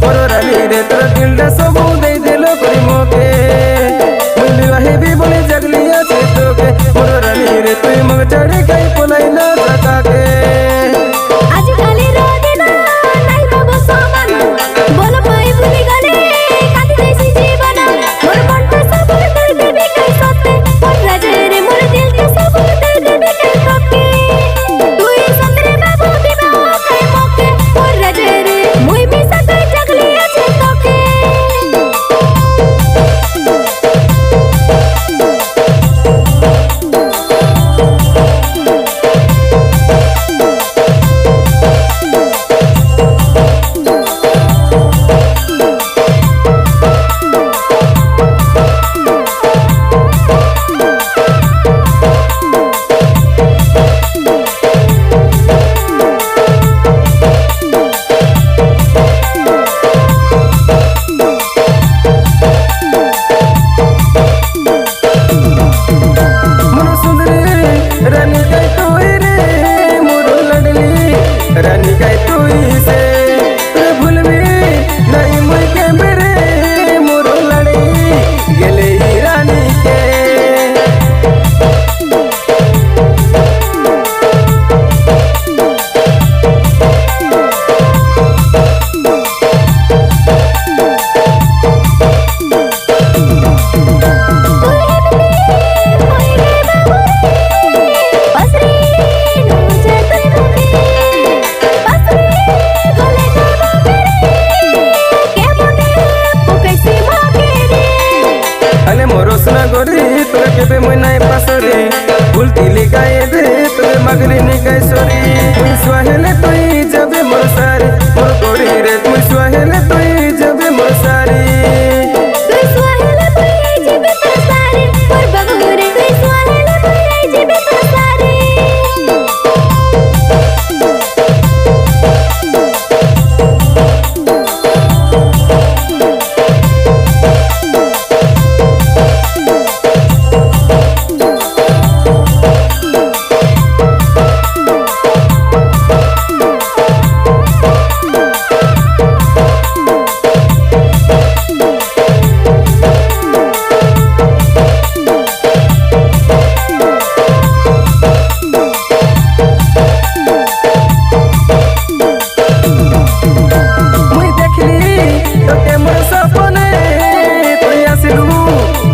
मोर रानी रे तोर दिलटा सब दे देलो कोई मोके मुली वाहेबी बोले जगलिया छे तोके मोर रानी रे तुई मग चढ़े गई पोलाई ना सका के आज काली रोदे ना नहीं बाबू सामान बोल पाई भूली गले कांदी जैसी जीवन मोर मन पे सब दे देबे कई सोते मोर राजे रे मोर दिल के सब दे देबे कई ठोके तू ही संतरे बाबू दीवा कई मोके मोर राजे रे मुई भी सके जगलिया छे तोके रानी गई तोई रे मोर लडली रानी गई तोई से भूल भी नहीं मुई के मेरे मोर लड़ी गेले ही रानी के मोरो सुना गोरी तोरे केबे मुई नाई पासरे भूलती लिखाए दे तोरे मगली निकाय सोरी मुई सुहेले तोई जबे मोर सारी मोर गोरी रे मुई सुहेले तोई जबे मोर सारी तू सुहेले तोई जबे मोर सारी मोर बाबू रे तू सुहेले तोई जबे मोर सारी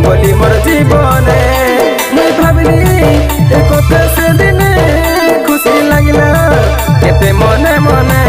बोली मोर जीवने मुई भाबिली एक से दिने खुशी लागिला केते मने मने।